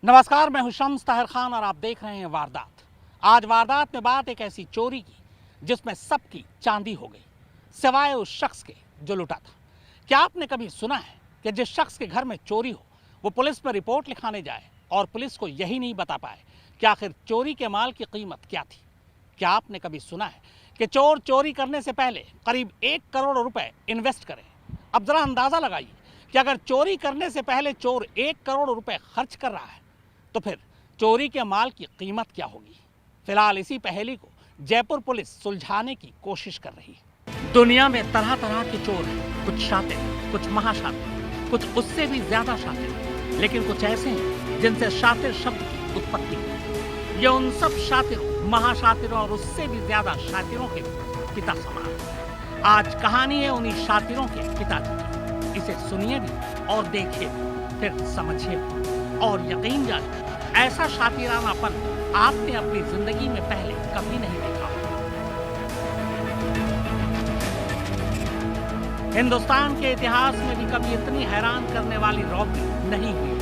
नमस्कार, मैं हूं शम्स ताहिर खान और आप देख रहे हैं वारदात। आज वारदात में बात एक ऐसी चोरी की जिसमें सबकी चांदी हो गई, सिवाय उस शख्स के जो लुटा था। क्या आपने कभी सुना है कि जिस शख्स के घर में चोरी हो वो पुलिस में रिपोर्ट लिखाने जाए और पुलिस को यही नहीं बता पाए कि आखिर चोरी के माल की कीमत क्या थी? क्या आपने कभी सुना है कि चोर चोरी करने से पहले करीब 1 करोड़ रुपए इन्वेस्ट करे? अब जरा अंदाजा लगाइए कि अगर चोरी करने से पहले चोर 1 करोड़ रुपए खर्च कर रहा है तो फिर चोरी के माल की कीमत क्या होगी? फिलहाल इसी पहेली को जयपुर पुलिस सुलझाने की कोशिश कर रही है। दुनिया में तरह तरह के चोर हैं, कुछ शातिर, कुछ महाशातिर, कुछ उससे भी ज्यादा शातिर, लेकिन कुछ ऐसे हैं जिनसे शातिर शब्द की उत्पत्ति हुई। ये उन सब शातिरों, महाशातिरों और उससे भी ज्यादा शातिरों के पिता समान है। आज कहानी है उन्हीं शातिरों के पिताजी की। इसे सुनिए भी और देखिए भी, फिर समझिए भी और यकीन जानिए, ऐसा शातिरानापन आपने अपनी जिंदगी में पहले कभी नहीं देखा। हिंदुस्तान के इतिहास में भी कभी इतनी हैरान करने वाली रॉबरी नहीं हुई।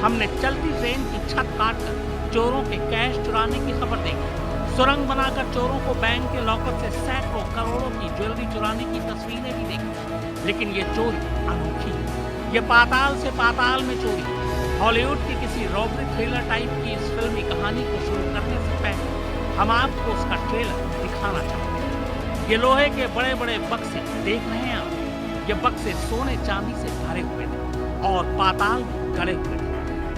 हमने चलती ट्रेन की छत काटकर चोरों के कैश चुराने की खबर देखी, सुरंग बनाकर चोरों को बैंक के लॉकर से सैकड़ों करोड़ों की ज्वेलरी चुराने की तस्वीरें भी देखी, लेकिन ये चोरी अनोखी है। ये पाताल से पाताल में चोरी। हॉलीवुड की किसी रॉबरी थ्रिलर टाइप की इस फिल्मी कहानी को शुरू करने से पहले हम आपको उसका ट्रेलर दिखाना चाहते हैं। ये लोहे के बड़े बड़े बक्से देख रहे हैं आप। ये बक्से सोने चांदी से भरे हुए थे और पाताल में गड़े हुए थे,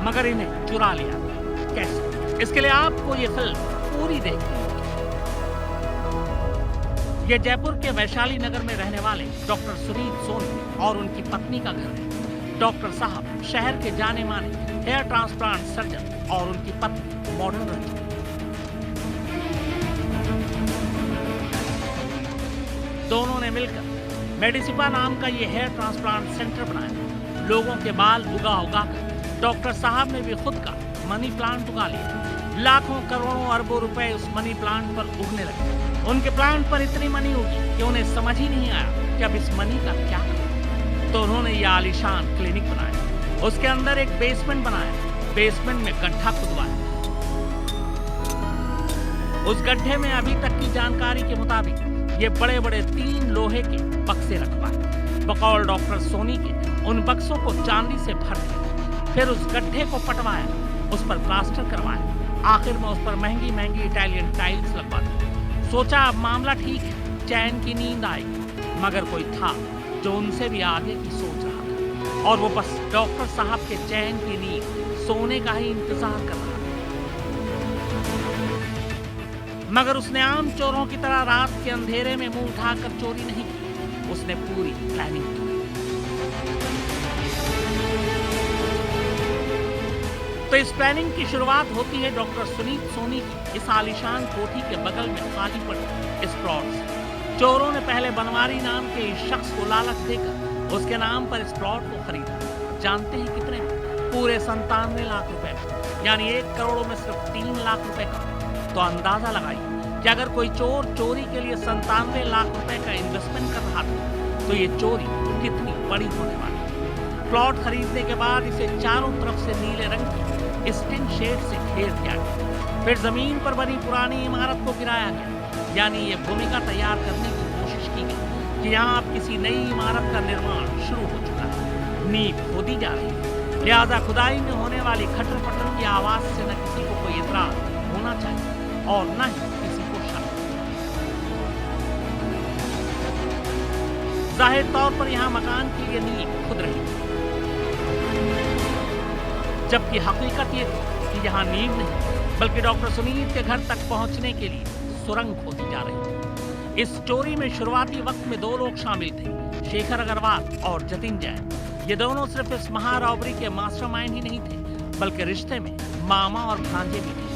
मगर इन्हें चुरा लिया गया। कैसे? इसके लिए आपको ये फिल्म पूरी देखनी होगी। ये जयपुर के वैशाली नगर में रहने वाले डॉक्टर सुनीत सोनी और उनकी पत्नी का घर है। डॉक्टर साहब शहर के जाने माने हेयर ट्रांसप्लांट सर्जन और उनकी पत्नी मॉडर्न रंजन। दोनों ने मिलकर मेडिसिपा नाम का ये हेयर ट्रांसप्लांट सेंटर बनाया। लोगों के बाल उगा कर डॉक्टर साहब ने भी खुद का मनी प्लांट उगा लिया। लाखों करोड़ों अरबों रुपए उस मनी प्लांट पर उगने लगे। उनके प्लांट पर इतनी मनी उगी कि उन्हें समझ ही नहीं आया कि अब इस मनी का क्या करें। तो उन्होंने ये आलीशान क्लिनिक बनाया। उसके अंदर एक बेसमेंट बनाया। बेसमेंट में गड्ढा खुदवाया। उस गड्ढे में अभी तक की जानकारी के मुताबिक ये बड़े बड़े 3 लोहे के बक्से रखवाए। बकौल डॉक्टर सोनी के उन बक्सों को चांदी से भर दिया। फिर उस गड्ढे को पटवाया, उस पर प्लास्टर करवाया। आखिर में उस पर महंगी महंगी इटालियन टाइल्स लगवा दी। सोचा अब मामला ठीक है, चैन की नींद आएगी, मगर कोई था जो उनसे भी आगे की सोच रहा था और वो बस डॉक्टर साहब के चैन की नींद सोने का ही इंतजार कर रहा था। मगर उसने आम चोरों की तरह रात के अंधेरे में मुंह उठाकर चोरी नहीं की। उसने पूरी प्लानिंग की। तो इस प्लानिंग की शुरुआत होती है डॉक्टर सुनीत सोनी की इस आलीशान कोठी के बगल में खाली पड़े इस प्लॉट से। चोरों ने पहले बनवारी नाम के इस शख्स को लालच देकर उसके नाम पर इस प्लॉट को खरीदा। जानते हैं कितने? पूरे 97 लाख रुपए का, यानी 1 करोड़ में सिर्फ 3 लाख रुपए का। तो अंदाजा लगाइए कि अगर कोई चोर चोरी के लिए 97 लाख रुपए का इन्वेस्टमेंट कर रहा था तो ये चोरी कितनी बड़ी होने वाली। प्लॉट खरीदने के बाद इसे चारों तरफ से नीले रंग की स्टिन शेड से घेर दिया गया। फिर जमीन पर बनी पुरानी इमारत को गिराया गया, यानी ये भूमिका तैयार करने की कोशिश की गई कि यहाँ अब किसी नई इमारत का निर्माण शुरू हो चुका है। नींव खोदी जा रही है, लिहाजा खुदाई में होने वाली खटर पटर की आवाज से न किसी को कोई इतराज होना चाहिए और न ही किसी को शक। जाहिर तौर पर यहाँ मकान के लिए नींव खुद रही, जबकि हकीकत ये थी कि यहाँ नींव नहीं बल्कि डॉक्टर सुनीत के घर तक पहुंचने के लिए सुरंग खोदी जा रही थी। इस चोरी में शुरुआती वक्त में 2 लोग शामिल थे, शेखर अग्रवाल और जतिन जैन। ये दोनों सिर्फ इस महारॉबरी के मास्टरमाइंड ही नहीं थे, बल्कि रिश्ते में मामा और भांजे भी थे।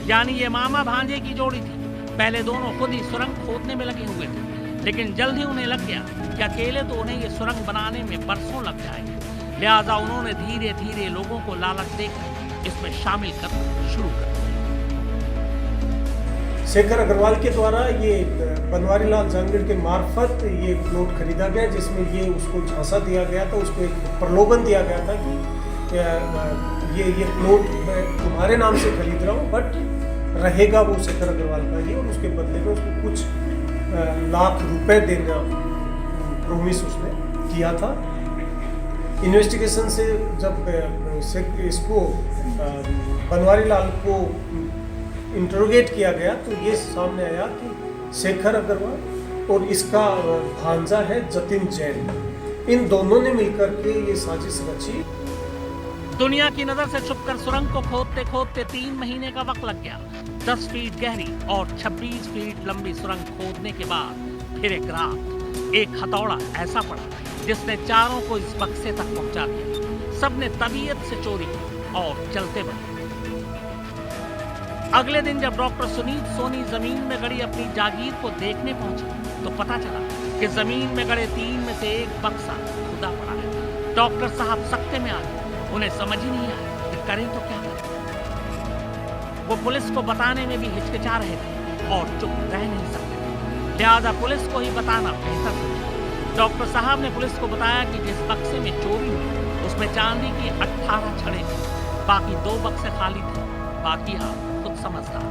यानी ये मामा भांजे की जोड़ी थी। पहले दोनों खुद ही सुरंग खोदने में लगे हुए थे, लेकिन जल्द ही उन्हें लग गया कि अकेले तो उन्हें ये सुरंग बनाने में बरसों लग जाएंगे। लिहाजा उन्होंने धीरे धीरे लोगों को लालच देकर इसमें शामिल करना शुरू कर दिया। शेखर अग्रवाल के द्वारा ये बनवारी लाल जहांगीर के मार्फत ये प्लॉट खरीदा गया, जिसमें ये उसको झांसा दिया गया था, उसको एक प्रलोभन दिया गया था कि ये प्लॉट मैं तुम्हारे नाम से खरीद रहा हूँ, बट रहेगा वो शेखर अग्रवाल का ही, और उसके बदले में उसको कुछ लाख रुपए देना प्रॉमिस उसने किया था। इन्वेस्टिगेशन से जब इसको बनवारी लाल को इंटरोगेट किया गया तो ये सामने आया कि शेखर अग्रवाल और इसका भांजा है जतिन जैन, इन दोनों ने मिलकर के ये साजिश रची। दुनिया की नजर से छुपकर सुरंग को खोदते खोदते 3 महीने का वक्त लग गया। 10 फीट गहरी और 26 फीट लंबी सुरंग खोदने के बाद फिर एक रात एक हथौड़ा ऐसा पड़ा जिसने चारों को इस बक्से तक पहुंचा दिया। सबने तबीयत से चोरी की और चलते बढ़े। अगले दिन जब डॉक्टर सुनीत सोनी जमीन में गड़ी अपनी जागीर को देखने पहुंचे तो पता चला कि जमीन में गड़े 3 में से एक बक्सा खुदा पड़ा है। डॉक्टर साहब सकते में आ गए। उन्हें समझ ही नहीं आया कि करें तो क्या करें। वो पुलिस को बताने में भी हिचकिचा रहे थे और चुप रह नहीं सकते, लिहाजा पुलिस को ही बताना बेहतर समझा। डॉक्टर साहब ने पुलिस को बताया कि जिस बक्से में चोरी हुई उसमें चांदी की 18 छड़ें थी, बाकी 2 बक्से खाली थे। बाकी आप खुद समझदार।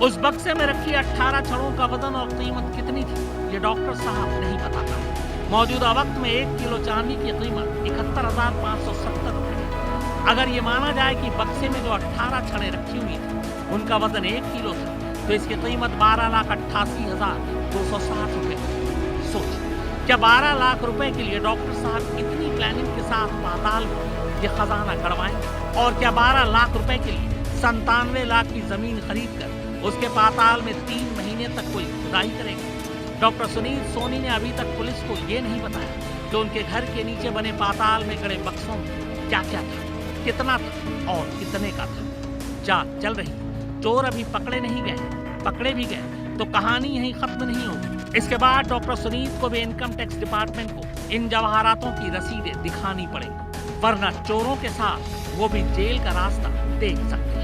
उस बक्से में रखी 18 छड़ों का वजन और कीमत कितनी थी ये डॉक्टर साहब नहीं बताता। मौजूदा वक्त में 1 किलो चांदी की कीमत 71,570 रुपए है। अगर ये माना जाए कि बक्से में जो 18 छड़ें रखी हुई थी उनका वजन 1 किलो था तो इसकी कीमत 12,88,260 रुपए। सोच, क्या 12 लाख रुपए के लिए डॉक्टर साहब इतनी प्लानिंग के साथ पाताल में ये खजाना गड़वाएंगे? और क्या 12 लाख रुपए के लिए 97 लाख की जमीन खरीद कर उसके पाताल में 3 महीने तक कोई खुदाई करेगा? डॉक्टर सुनीत सोनी ने अभी तक पुलिस को ये नहीं बताया कि उनके घर के नीचे बने पाताल में गड़े बक्सों में क्या क्या था, कितना था और कितने का था। जांच चल रही, चोर अभी पकड़े नहीं गए। पकड़े भी गए तो कहानी यहीं खत्म नहीं होगी। इसके बाद डॉक्टर सुनीत को भी इनकम टैक्स डिपार्टमेंट को इन जवाहरातों की रसीदें दिखानी पड़ेंगी, वरना चोरों के साथ वो भी जेल का रास्ता देख सकते हैं।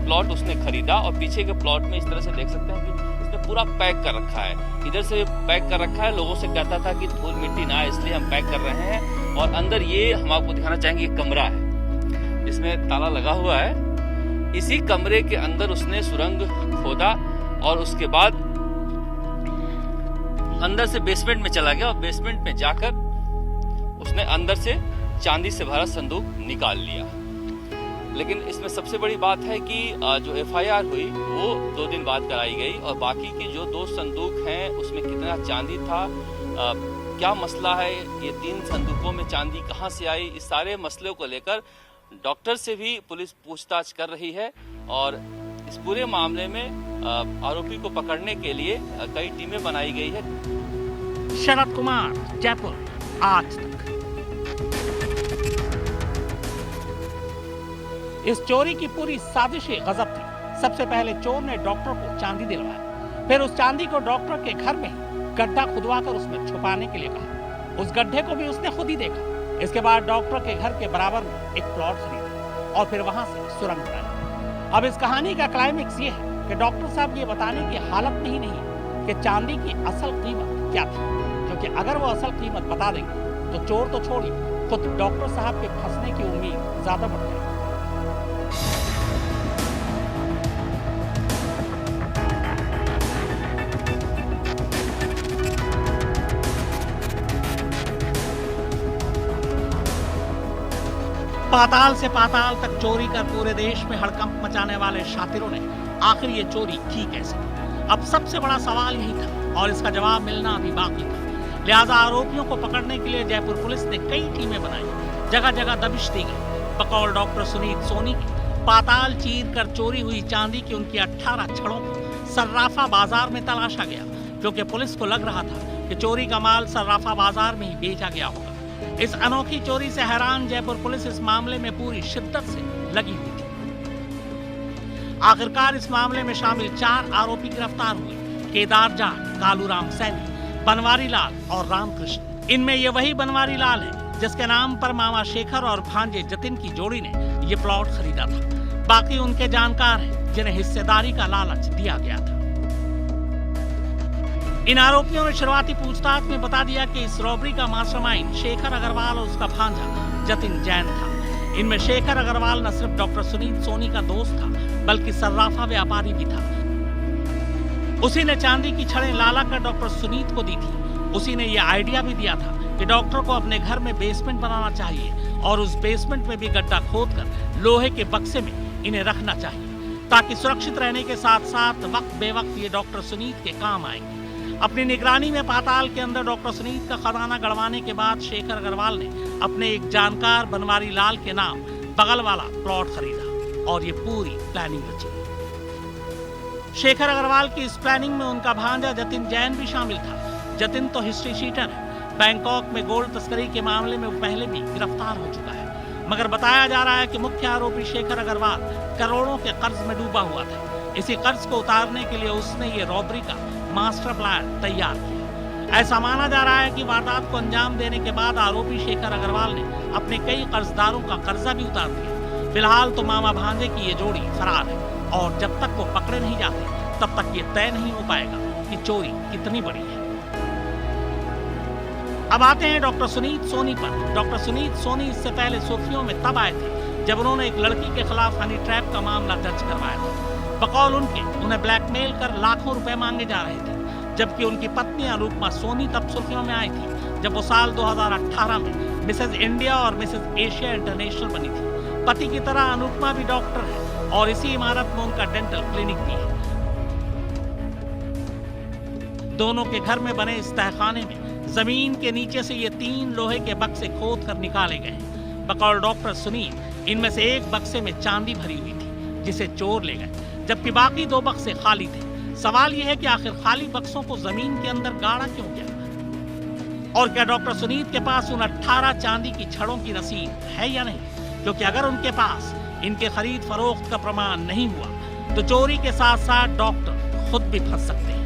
प्लॉट उसने खरीदा और पीछे के प्लॉट में इस तरह से देख सकते हैं कि इसने पूरा पैक कर रखा है। इधर से पैक कर रखा है, लोगों से कहता था कि धूल मिट्टी ना आए इसलिए हम पैक कर रहे हैं। और अंदर ये हम आपको दिखाना चाहेंगे, एक कमरा है इसमें ताला लगा हुआ है। इसी कमरे के अंदर उसने सुरंग खोदा और उसके बाद अंदर से बेसमेंट में चला गया और बेसमेंट में जाकर उसने अंदर से चांदी से भरा संदूक निकाल लिया। लेकिन इसमें सबसे बड़ी बात है कि जो एफआईआर हुई वो 2 दिन बाद कराई गई और बाकी के जो 2 संदूक हैं उसमें कितना चांदी था, क्या मसला है, ये 3 संदूकों में चांदी कहाँ से आई, इस सारे मसले को लेकर डॉक्टर से भी पुलिस पूछताछ कर रही है। और इस पूरे मामले में आरोपी को पकड़ने के लिए कई टीमें बनाई गई है। शरद कुमार, जयपुर, आज तक। इस चोरी की पूरी साजिश गजब थी। सबसे पहले चोर ने डॉक्टर को चांदी दिलवाया, फिर उस चांदी को डॉक्टर के घर में ही गड्ढा खुदवाकर उसमें छुपाने के लिए कहा। उस गड्ढे को भी उसने खुद ही देखा। इसके बाद डॉक्टर के घर के बराबर में एक प्लॉट खरीदा और फिर वहां से सुरंग बनाई। अब इस कहानी का क्लाइमेक्स ये है कि डॉक्टर साहब ये बताने की हालत में ही नहीं कि चांदी की असल कीमत क्या थी, क्योंकि अगर वो असल कीमत बता देंगे तो चोर तो छोड़िए, खुद डॉक्टर साहब के फंसने की उम्मीद ज्यादा बढ़ जाएगी। पाताल से पाताल तक चोरी कर पूरे देश में हड़कंप मचाने वाले शातिरों ने आखिर ये चोरी की कैसे? अब सबसे बड़ा सवाल यही था और इसका जवाब मिलना अभी बाकी था। लिहाजा आरोपियों को पकड़ने के लिए जयपुर पुलिस ने कई टीमें बनाई, जगह जगह दबिश दी गई। बकौल डॉक्टर सुनीत सोनी के पाताल चीर कर चोरी हुई चांदी की उनकी 18 छड़ों को सर्राफा बाजार में तलाशा गया, क्योंकि पुलिस को लग रहा था कि चोरी का माल सर्राफा बाजार में ही बेचा गया होगा। इस अनोखी चोरी से हैरान जयपुर पुलिस इस मामले में पूरी शिद्दत से लगी हुई थी। आखिरकार इस मामले में शामिल 4 आरोपी गिरफ्तार हुए, केदार जाट, कालूराम सैनी, बनवारी लाल और रामकृष्ण। इनमें ये वही बनवारी लाल है जिसके नाम पर मामा शेखर और भांजे जतिन की जोड़ी ने ये प्लॉट खरीदा था। बाकी उनके जानकार हैं जिन्हें हिस्सेदारी का लालच दिया गया था। इन आरोपियों ने शुरुआती पूछताछ में बता दिया कि इस रॉबरी का मास्टरमाइंड शेखर अग्रवाल और उसका भांजा जतिन जैन था। इनमें शेखर अग्रवाल न सिर्फ डॉक्टर सुनीत सोनी का दोस्त था, बल्कि सर्राफा व्यापारी भी था। उसी ने चांदी की छड़ें लाला कर डॉक्टर सुनीत को दी थी। उसी ने यह आइडिया भी दिया था कि डॉक्टर को अपने घर में बेसमेंट बनाना चाहिए और उस बेसमेंट में भी गड्ढा खोदकर लोहे के बक्से में इन्हें रखना चाहिए, ताकि सुरक्षित रहने के साथ साथ वक्त बेवक्त ये डॉक्टर सुनीत के काम आएंगे। अपनी निगरानी में पाताल के अंदर डॉक्टर सुनीत का खजाना गड़वाने के बाद शेखर अग्रवाल ने अपने एक जानकार बनवारी लाल के नाम बगल वाला प्लॉट खरीदा और ये पूरी प्लानिंग रची। शेखर अग्रवाल की इस प्लानिंग में उनका भांजा जतिन जैन भी शामिल था। जतिन तो हिस्ट्री शीटर है। बैंकॉक में गोल्ड तस्करी के मामले में वो पहले भी गिरफ्तार हो चुका है, मगर बताया जा रहा है कि मुख्य आरोपी शेखर अग्रवाल करोड़ों के कर्ज में डूबा हुआ था। इसी कर्ज को उतारने के लिए उसने ये रॉबरी का मास्टर प्लान तैयार किया। ऐसा माना जा रहा है कि वारदात को अंजाम देने के बाद आरोपी शेखर अग्रवाल ने अपने कई कर्जदारों का कर्जा भी उतार दिया। फिलहाल तो मामा भांजे की ये जोड़ी फरार है और जब तक वो पकड़े नहीं जाते तब तक ये तय नहीं हो पाएगा कि चोरी कितनी बड़ी है। अब आते हैं डॉक्टर सुनीत सोनी पर। डॉक्टर सुनीत सोनी इससे पहले सुर्खियों में तब आए थे जब उन्होंने एक लड़की के खिलाफ हनी ट्रैप का मामला दर्ज करवाया था। बकौल उनके उन्हें ब्लैकमेल कर लाखों रुपए मांगे जा रहे थे, जबकि उनकी पत्नी अनुपमा सोनी तब सुर्खियों में आई थी जब वो साल 2018 में मिसेज इंडिया और मिसेज एशिया इंटरनेशनल बनी थी। पति की तरह अनुपमा भी डॉक्टर है और इसी इमारत में उनका डेंटल क्लिनिक भी है। दोनों के घर में बने इस तहखाने में जमीन के नीचे से ये 3 लोहे के बक्से खोद कर निकाले गए। बकौल डॉक्टर सुनीत इनमें से एक बक्से में चांदी भरी हुई थी जिसे चोर ले गए, जबकि बाकी 2 बक्से खाली थे। सवाल यह है कि आखिर खाली बक्सों को जमीन के अंदर गाड़ा क्यों गया और क्या डॉक्टर सुनीत के पास उन 18 चांदी की छड़ों की रसीद है या नहीं, क्योंकि अगर उनके पास इनके खरीद फरोख्त का प्रमाण नहीं हुआ तो चोरी के साथ साथ डॉक्टर खुद भी फंस सकते हैं।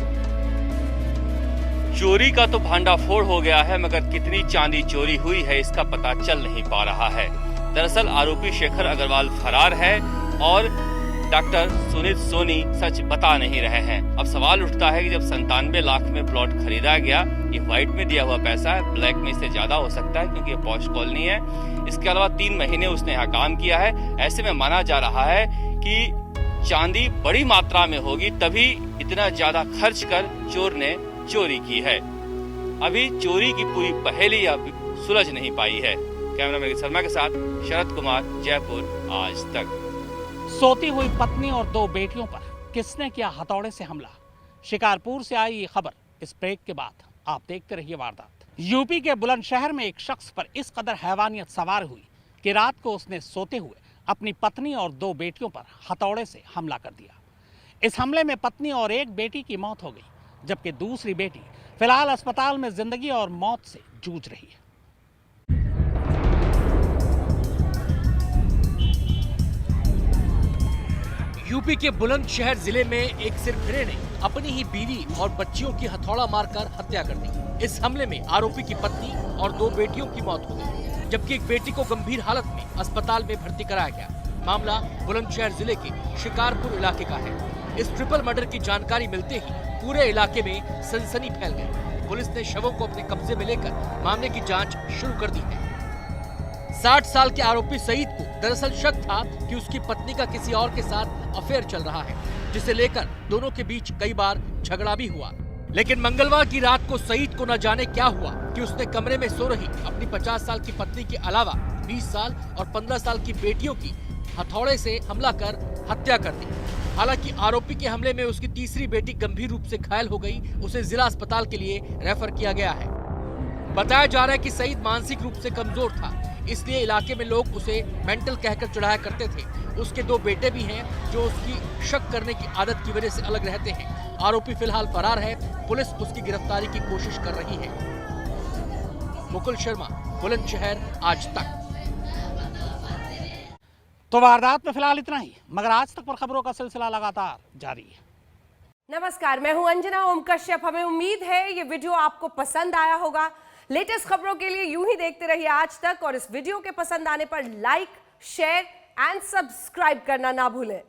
चोरी का तो भांडाफोड़ हो गया है, मगर कितनी चांदी चोरी हुई है इसका पता चल नहीं पा रहा है। दरअसल आरोपी शेखर अग्रवाल फरार है और डॉक्टर सुनीत सोनी सच बता नहीं रहे हैं। अब सवाल उठता है कि जब 97 लाख में प्लॉट खरीदा गया, ये व्हाइट में दिया हुआ पैसा है, ब्लैक में इससे ज्यादा हो सकता है क्योंकि ये पॉश कॉलोनी है। इसके अलावा 3 महीने उसने यहाँ काम किया है। ऐसे में माना जा रहा है कि चांदी बड़ी मात्रा में होगी, तभी इतना ज्यादा खर्च कर चोर ने चोरी की है। अभी चोरी की पूरी पहेली अब सुलझ नहीं पाई है। कैमरामैन शर्मा के साथ शरद कुमार, जयपुर, आज तक। सोती हुई पत्नी और 2 बेटियों पर किसने किया हथौड़े से हमला? शिकारपुर से आई ये खबर। इस ब्रेक के बाद आप देखते रहिए वारदात। यूपी के बुलंदशहर में एक शख्स पर इस कदर हैवानियत सवार हुई कि रात को उसने सोते हुए अपनी पत्नी और 2 बेटियों पर हथौड़े से हमला कर दिया। इस हमले में पत्नी और एक बेटी की मौत हो गई, जबकि दूसरी बेटी फिलहाल अस्पताल में जिंदगी और मौत से जूझ रही है। यूपी के बुलंदशहर जिले में एक सिरफिरे ने अपनी ही बीवी और बच्चियों की हथौड़ा मारकर हत्या कर दी। इस हमले में आरोपी की पत्नी और 2 बेटियों की मौत हो गई, जबकि एक बेटी को गंभीर हालत में अस्पताल में भर्ती कराया गया। मामला बुलंदशहर जिले के शिकारपुर इलाके का है। इस ट्रिपल मर्डर की जानकारी मिलते ही पूरे इलाके में सनसनी फैल गई। पुलिस ने शवों को अपने कब्जे में लेकर मामले की जांच शुरू कर दी है। 60 साल के आरोपी सईद को दरअसल शक था कि उसकी पत्नी का किसी और के साथ अफेयर चल रहा है, जिसे लेकर दोनों के बीच कई बार झगड़ा भी हुआ। लेकिन मंगलवार की रात को सईद को न जाने क्या हुआ कि उसने कमरे में सो रही अपनी 50 साल की पत्नी के अलावा 20 साल और 15 साल की बेटियों की हथौड़े से हमला कर हत्या कर दी। हालांकि आरोपी के हमले में उसकी तीसरी बेटी गंभीर रूप से घायल हो गई। उसे जिला अस्पताल के लिए रेफर किया गया है। बताया जा रहा है कि सईद मानसिक रूप से कमजोर था, इसलिए इलाके में लोग उसे मेंटल कहकर चिढ़ाया करते थे। उसके 2 बेटे भी हैं जो उसकी शक करने की आदत की वजह से अलग रहते हैं। आरोपी फिलहाल फरार है। पुलिस उसकी गिरफ्तारी की कोशिश कर रही है। मुकुल शर्मा, बुलंदशहर, आज तक। तो वारदात में फिलहाल इतना ही, मगर आज तक पर खबरों का सिलसिला लगातार जारी है। नमस्कार, मैं हूं अंजना ओम कश्यप। हमें उम्मीद है ये वीडियो आपको पसंद आया होगा। लेटेस्ट खबरों के लिए यूं ही देखते रहिए आज तक, और इस वीडियो के पसंद आने पर लाइक, शेयर एंड सब्सक्राइब करना ना भूलें।